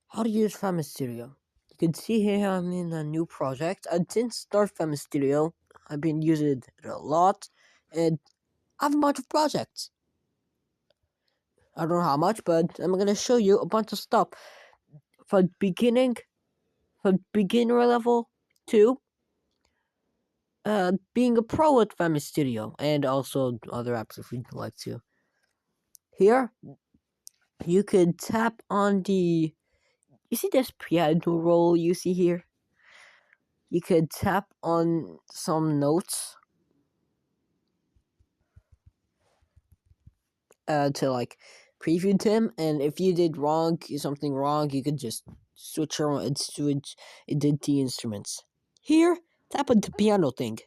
How to use famistudio. You can see here I'm in a new project. And since start famistudio, I've been using it a lot, and I have a bunch of projects. I don't know how much, but I'm gonna show you a bunch of stuff from beginner level to being a pro at famistudio, and also other apps if you'd like to. Here, you can tap on the. You see this piano roll you see here? You could tap on some notes to like preview them, and if you did something wrong, you could just switch around and switch it did the instruments. Here, tap on the piano thing.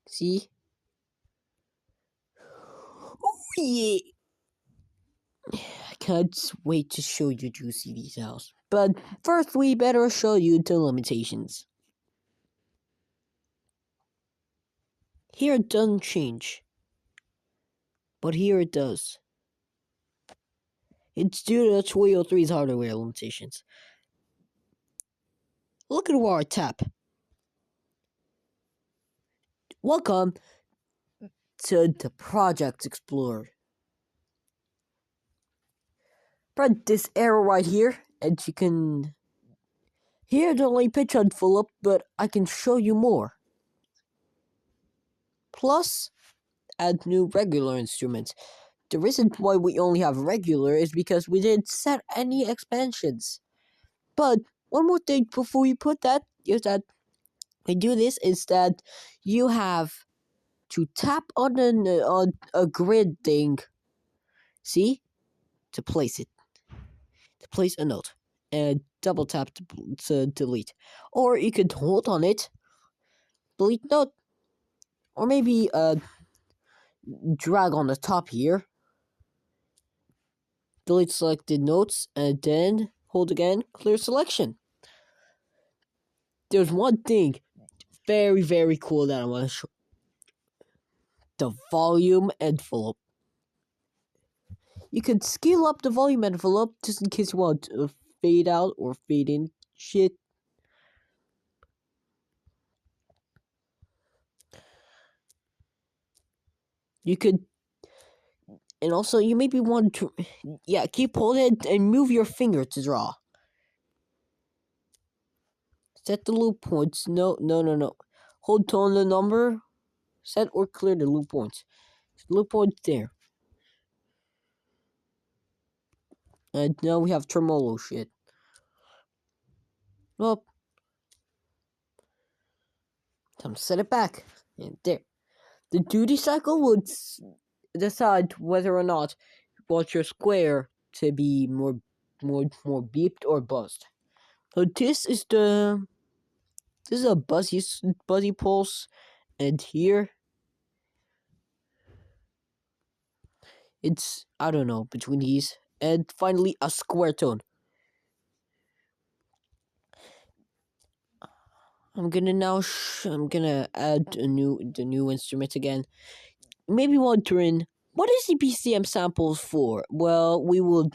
See? Oh yeah! I can't wait to show you juicy details. But first, we better show you the limitations. Here it doesn't change, but here it does. It's due to 3's hardware limitations. Look at where I tap. Welcome to the Project Explorer. Press this arrow right here, and you can. Here the only picture I'd full up, but I can show you more. Plus, add new regular instruments. The reason why we only have regular is because we didn't set any expansions. But one more thing before we put that is that we do this is that you have to tap on a grid thing. See? To place it. To place a note. And double tap to delete. Or you could hold on it, delete note. Or maybe drag on the top here. Delete selected notes and then hold again, clear selection. There's one thing very, very cool that I want to show. The volume envelope. You can scale up the volume envelope just in case you want to fade out or fade in shit. You could, and also you maybe want to, keep holding it and move your finger to draw. Set the loop points. No. Hold on the number. Set or clear the loop points. Loop points there. And now we have tremolo shit. Well, time to set it back. And there. The duty cycle would decide whether or not you want your square to be more beeped or buzzed. So this is a buzzy pulse, and here it's I don't know between these, and finally a square tone. I'm gonna add the new instrument again. Maybe wondering, what is the BCM samples for? Well, we will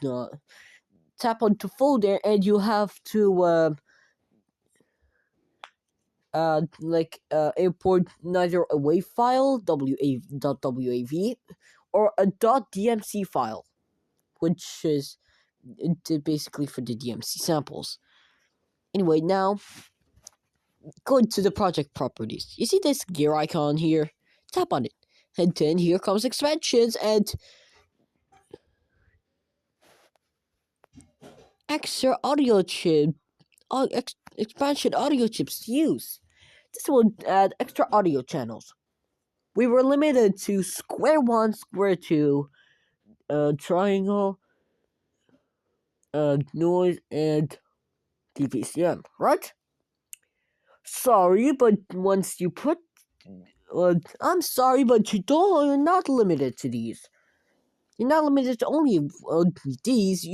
tap onto folder, and you have to import neither a WAV file .wav or a .dmc file, which is basically for the DMC samples. Anyway, now go to the project properties. You see this gear icon here? Tap on it. And then here comes expansions and extra audio chip, expansion audio chips to use. This will add extra audio channels. We were limited to square 1, square 2, triangle, noise, and DVCM, right? Sorry, but once you put I'm sorry, but you're not limited to these. You're not limited to only these.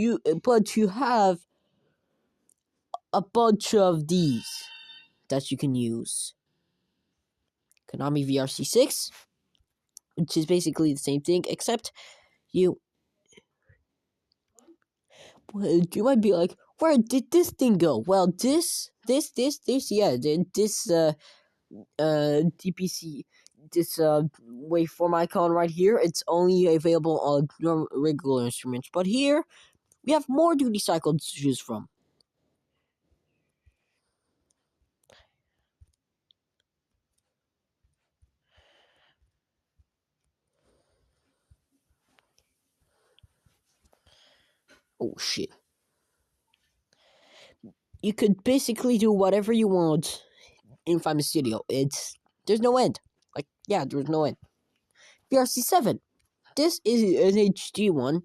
But you have a bunch of these that you can use. Konami VRC6, which is basically the same thing, except You you might be like, where did this thing go? Well, this, yeah, this DPC, this waveform icon right here, it's only available on regular instruments. But here we have more duty cycles to choose from. Oh shit! You could basically do whatever you want in famistudio. There's no end. Like, yeah, there's no end. VRC7. This is an HD one.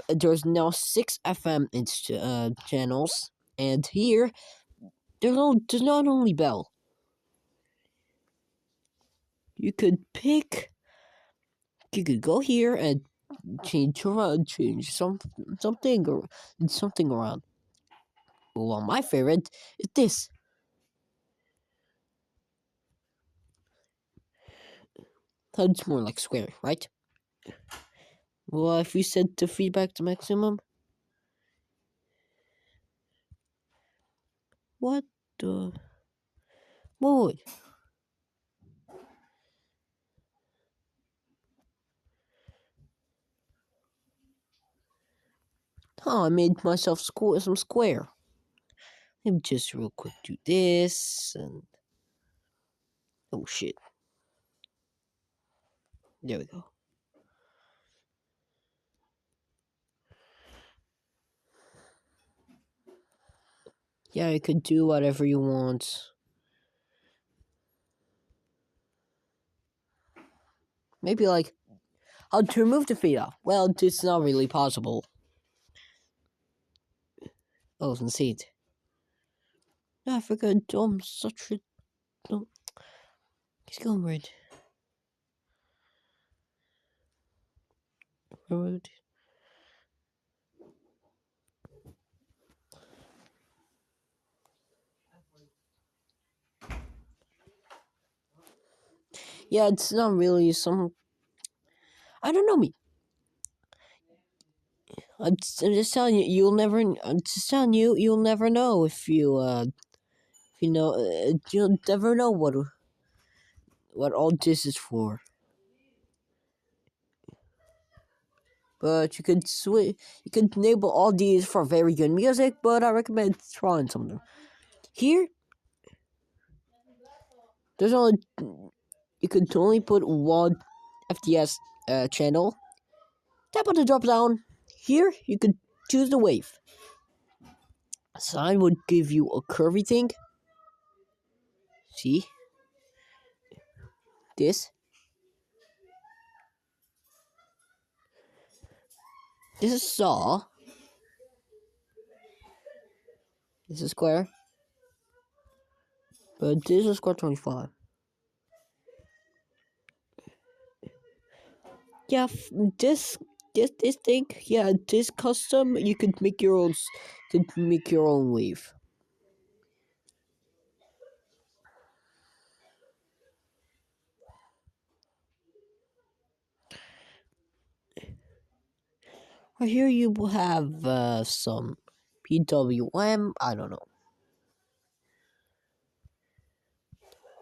There's now 6 FM channels, and here there's not only bell. You could pick. You could go here and change something around. Well, my favorite is this. That's more like square, right? Well, if we set the feedback to maximum, what the? Wait. Oh, I made myself some square. Let me just real quick do this and oh shit. There we go. Yeah, you could do whatever you want. Maybe like how to remove the fade out. Well, it's not really possible. Oh, and see it. I forgot. I'm such a. No. He's going red. Red. Yeah, it's not really some. I don't know me. I'm just telling you, you'll never. I'm just telling you, you'll never know if you know, you'll never know what all this is for. But you could switch. You could enable all these for very good music, but I recommend trying some of them. Here, there's only you could only put one FTS channel. Tap on the drop down. Here, you could choose the wave. Sine would give you a curvy thing. See? This. This is saw. This is square. But this is square 25. Yeah, this thing, yeah, this custom, you could make your own, wave. Right here you will have some PWM. I don't know.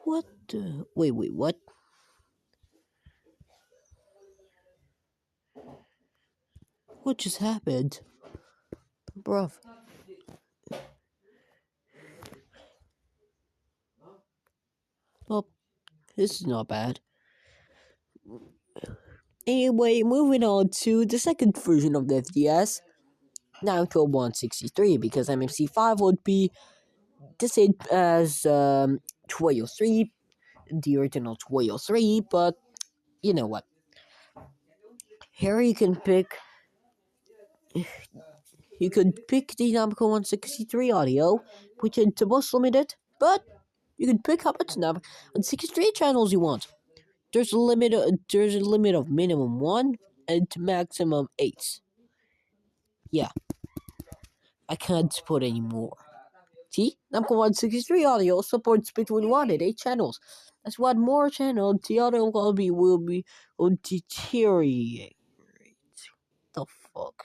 What the? Wait, what? What just happened? Bruv. Well, this is not bad. Anyway, moving on to the second version of the FDS. Now to 163 because MMC5 would be the same as 203, the original 203, but you know what? Here you can pick. You could pick the Namco 163 audio, which is the most limited, but you can pick how much Namco 163 channels you want. There's a limit. There's a limit of minimum 1 and maximum 8. Yeah, I can't put any more. See, Namco 163 audio supports between 1 and 8 channels. That's one more channel. The audio quality will deteriorate. fuck?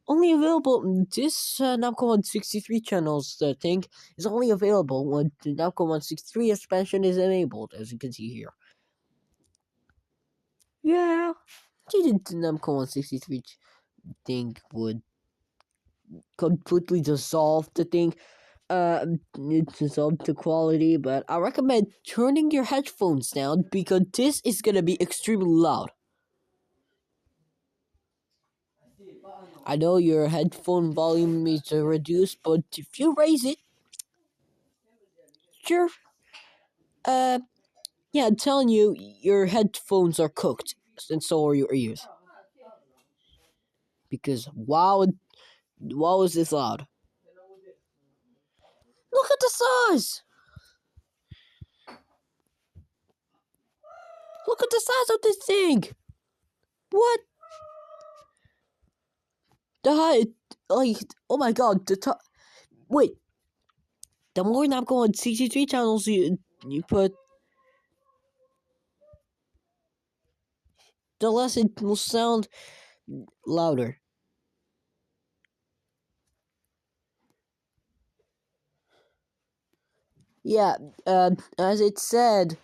Only available. This Namco 163 channels thing is only available when the Namco 163 expansion is enabled, as you can see here. Yeah, didn't the Namco 163 thing would completely dissolve the thing. It dissolved the quality, but I recommend turning your headphones down because this is gonna be extremely loud. I know your headphone volume is reduced, but if you raise it, sure. Uh, yeah, I'm telling you, your headphones are cooked, and so are your ears. Because wow, is this loud? Look at the size. Look at the size of this thing. What? The height, like, oh my god, the top. Wait, the more I'm going 63 channels you put, the less it will sound louder. Yeah, as it said,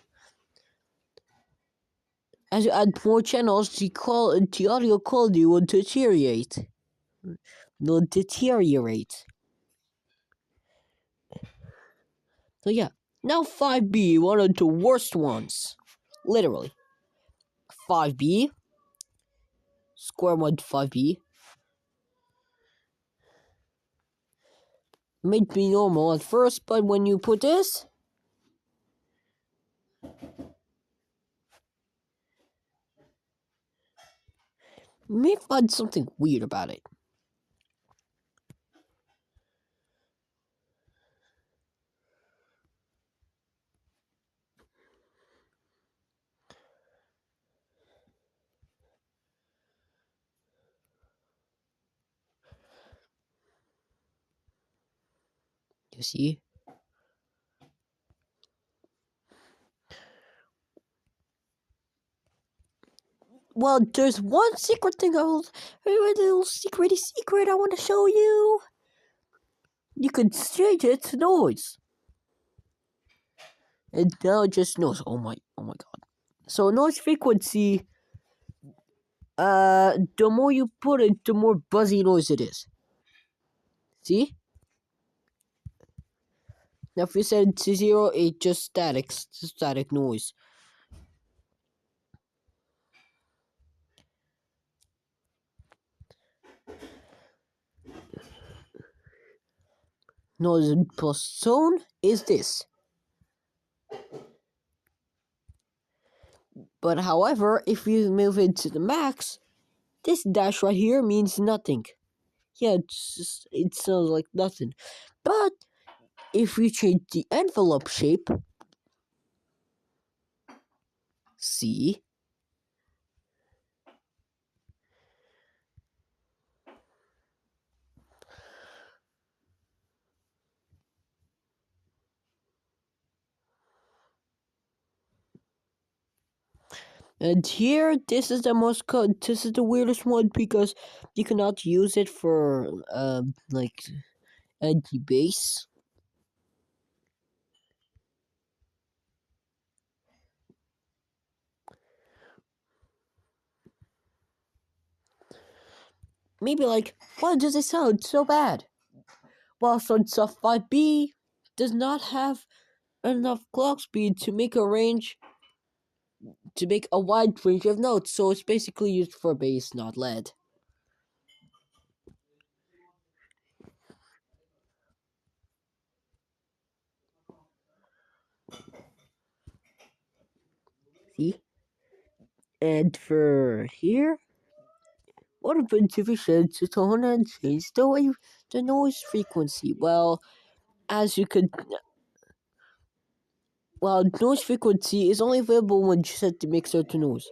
as you add more channels, the audio quality will deteriorate. Will deteriorate. So yeah, now 5B, one of the worst ones. Literally. 5B, square one 5B, may be normal at first, but when you put this, you may find something weird about it. You see? Well, there's one secret thing a little secret I want to show you. You can change it to noise. And now it just knows. Oh my god. So noise frequency, the more you put it, the more buzzy noise it is. See? Now if you set it to 0, it just static noise. Noise plus tone is this. But however, if you move it to the max, this dash right here means nothing. Yeah, it sounds like nothing. But if you change the envelope shape, see, and here this is the weirdest one because you cannot use it for like anti bass. Maybe like, why does it sound so bad? Well, since 5B does not have enough clock speed to make a wide range of notes, so it's basically used for bass, not lead. See? And for here, what a bunch of shades to tone and change the noise frequency. Well, as you could, well, noise frequency is only available when you set the mixer to noise.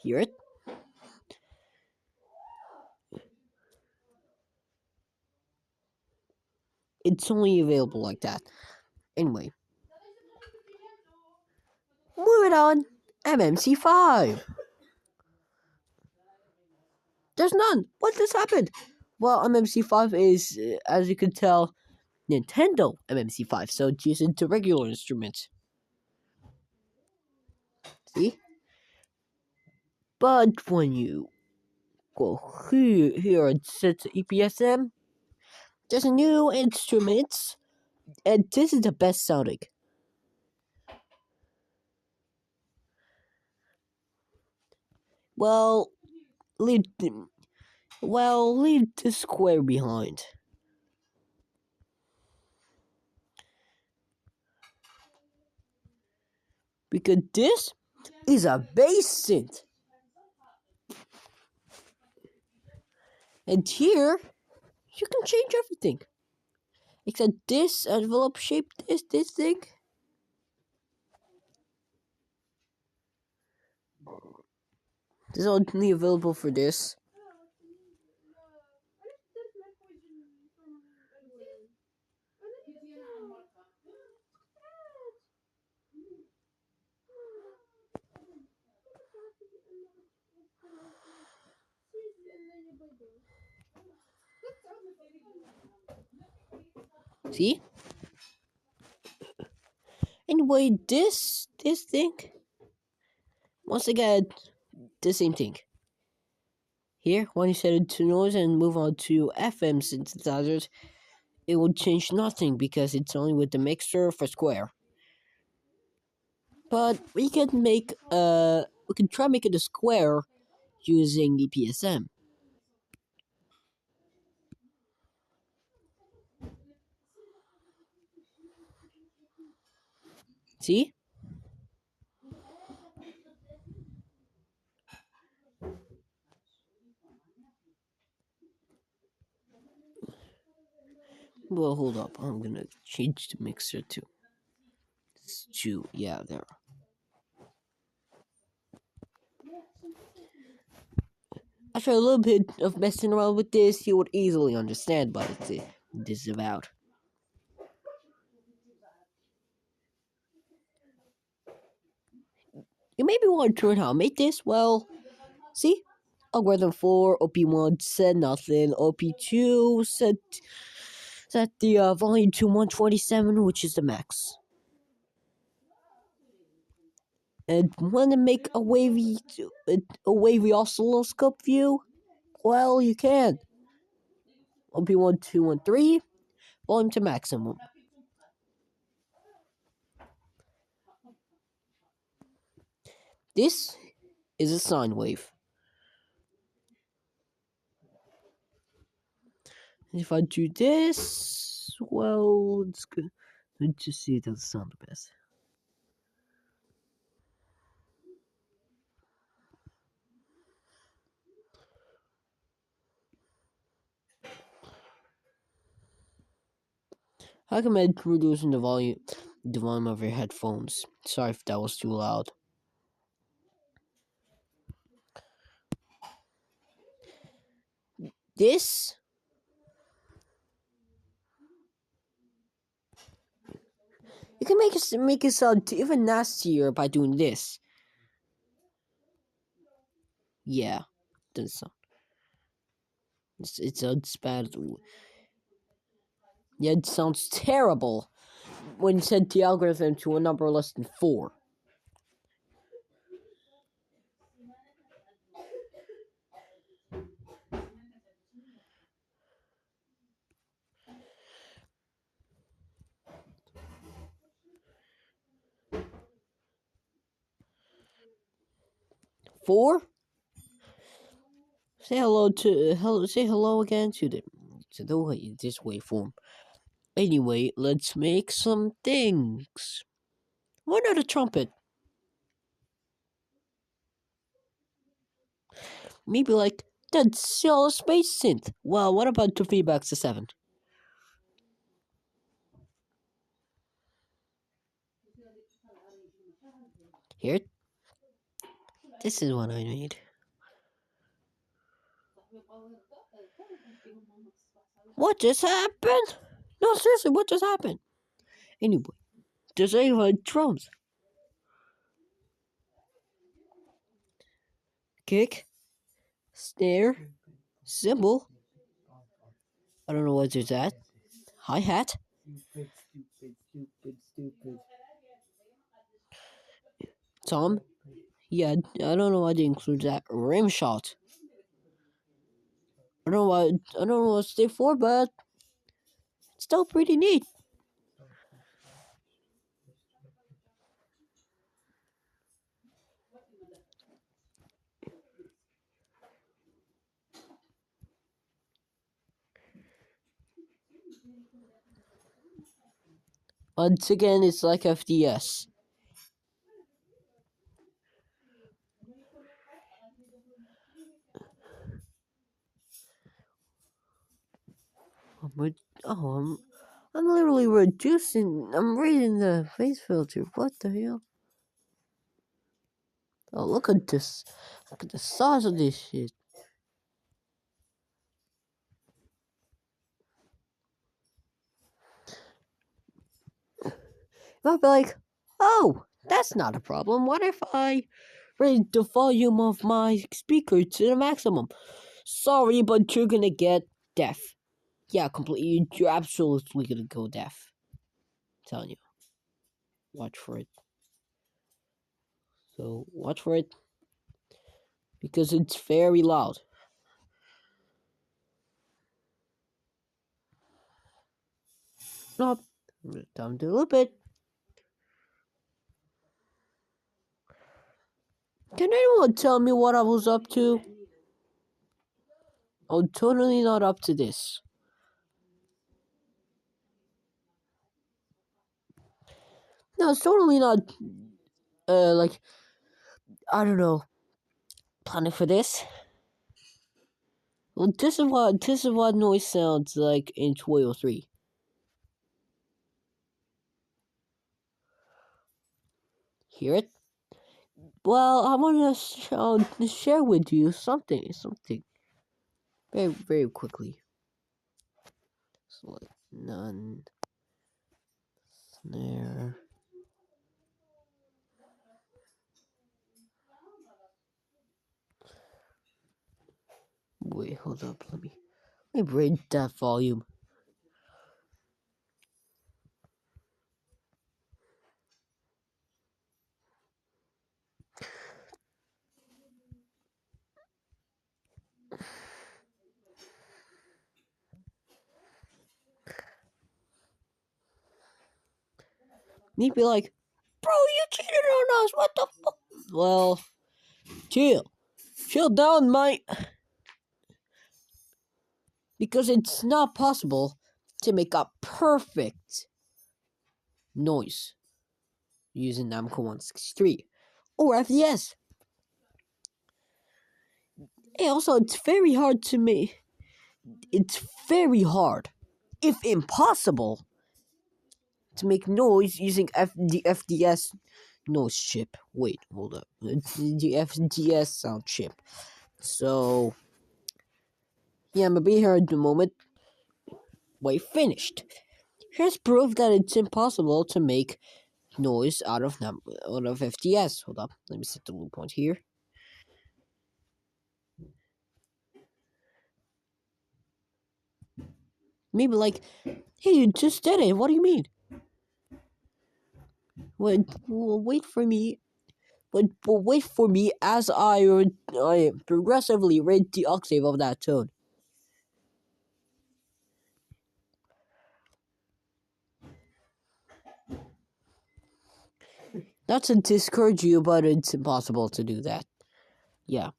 Hear it? It's only available like that. Anyway. Moving on, MMC5. There's none. What just happened? Well, MMC5 is, as you can tell, Nintendo MMC5, so it's used into regular instruments. See? But when you go here and set EPSM, there's a new instrument, and this is the best sounding. Well, leave leave the square behind. Because this is a bass synth. And here, you can change everything. Except this envelope shape, this thing. This is only available for this. See? Anyway, this thing, once again, the same thing. Here, when you set it to noise and move on to FM synthesizers, it will change nothing because it's only with the mixer for square. But we can try make it a square using EPSM. See? Well, hold up. I'm gonna change the mixer to yeah, there. After a little bit of messing around with this, you would easily understand what this is about. You maybe want to learn how to make this. Well, see? Algorithm 4, OP1 said nothing. OP2 set the volume to 127, which is the max. And want to make a wavy oscilloscope view? Well, you can. OP1, 2, and 3, volume to maximum. This is a sine wave. If I do this, well, it's good. Let's just see it doesn't sound the best. I recommend reducing the volume of your headphones. Sorry if that was too loud. This you can make it sound even nastier by doing this. Yeah, doesn't sound. It's bad. Yeah, it sounds terrible when you set the algorithm to a number less than 4. Four? Say hello again to this waveform. Anyway, let's make some things. Why not a trumpet? Maybe like that still a space synth. Well, what about the feedback to 7? Here. This is what I made. What just happened? No, seriously, what just happened? Anyway, there's even drums. kick, snare, cymbal. I don't know what is that. Hi hat. Tom. Yeah, I don't know why they include that. Rim shot. I don't know what it's there for, but it's still pretty neat. Once again, it's like FDS. I'm literally reducing. I'm raising the face filter. What the hell? Oh, look at this. Look at the size of this shit. I'd be like, oh, that's not a problem. What if I raise the volume of my speaker to the maximum? Sorry, but you're gonna get deaf. Yeah, completely. You're absolutely gonna go deaf. I'm telling you. Watch for it. So, watch for it. Because it's very loud. Stop. Down to a little bit. Can anyone tell me what I was up to? I'm totally not up to this. No, it's totally not, like, I don't know, planning for this. Well, this is what noise sounds like in 2003. Hear it? Well, I want to share with you something very, very quickly. Select none, snare. Wait, hold up. Let me bring that volume. He'd be like, bro, you cheated on us. What the fuck? Well, chill down, mate. Because it's not possible to make a perfect noise using Namco 163 or FDS. And also, it's very hard to make. It's very hard, if impossible, to make noise using the FDS noise chip. Wait, hold up. The FDS sound chip. So, yeah, I'm gonna be here at the moment. Wait, finished. Here's proof that it's impossible to make noise out of FDS. Hold up, let me set the loop point here. Maybe like, hey, you just did it. What do you mean? Wait for me. Wait for me as I progressively raise the octave of that tone. Not to discourage you, but it's impossible to do that. Yeah.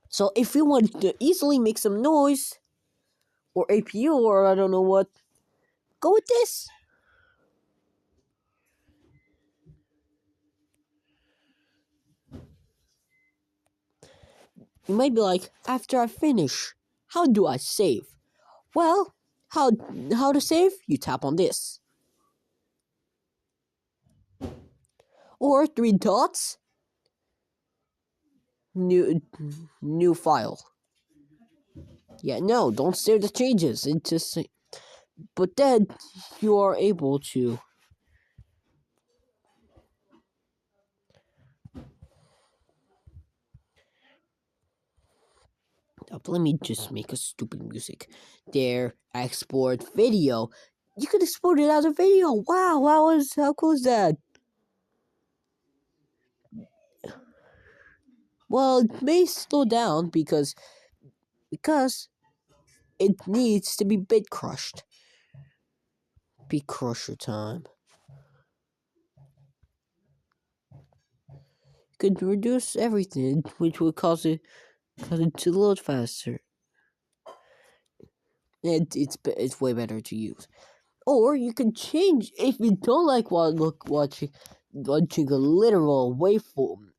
So if you want to easily make some noise, or APU, or I don't know what, go with this. You might be like, after I finish, how do I save? Well, how to save? You tap on this. Or three dots. New file. Yeah, no, don't save the changes. It just, but then you are able to Now, let me just make a stupid music. There, export video. You can export it as a video. Wow, how cool is that? Well, it may slow down because it needs to be bit crushed. Bit crusher time. Could reduce everything, which would cause it to load faster. It's way better to use. Or you can change if you don't like watching a literal waveform.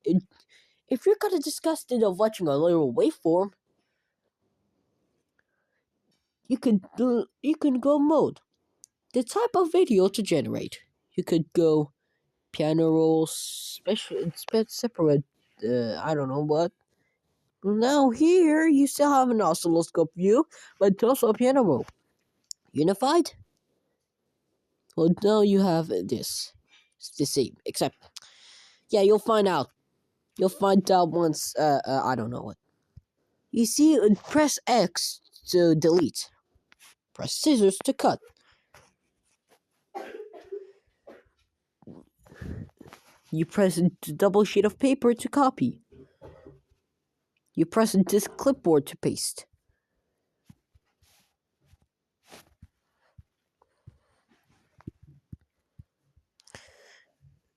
If you're kind of disgusted of watching a literal waveform, you can go mode. The type of video to generate. You could go piano rolls, separate. I don't know what. Now here you still have an oscilloscope view, but it's also a piano roll. Unified? Well, now you have this. It's the same, except yeah, you'll find out. You'll find out once. I don't know what. You see, press X to delete. Press scissors to cut. You press a double sheet of paper to copy. You press this clipboard to paste.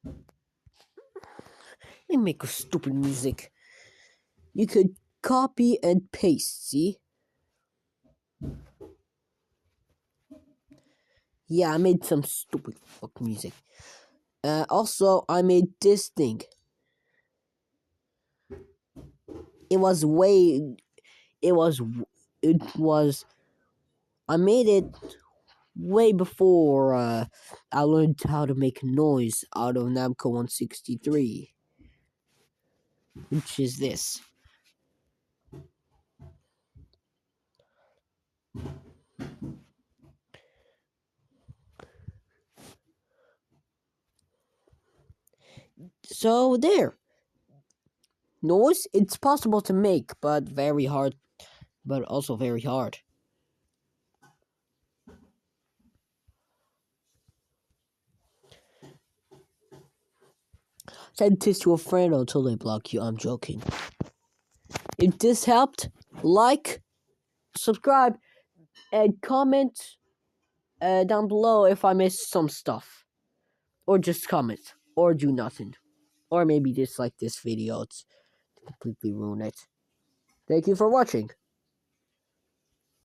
Let me make a stupid music. You could copy and paste, see? Yeah, I made some stupid fuck music. Also, I made this thing. It was way. It was. It was. I made it way before I learned how to make noise out of Namco 163, which is this. So there. Noise, it's possible to make, but very hard, but also very hard. Send this to a friend until they block you. I'm joking. If this helped, like, subscribe, and comment down below if I missed some stuff. Or just comment. Or do nothing. Or maybe dislike this video to completely ruin it. Thank you for watching.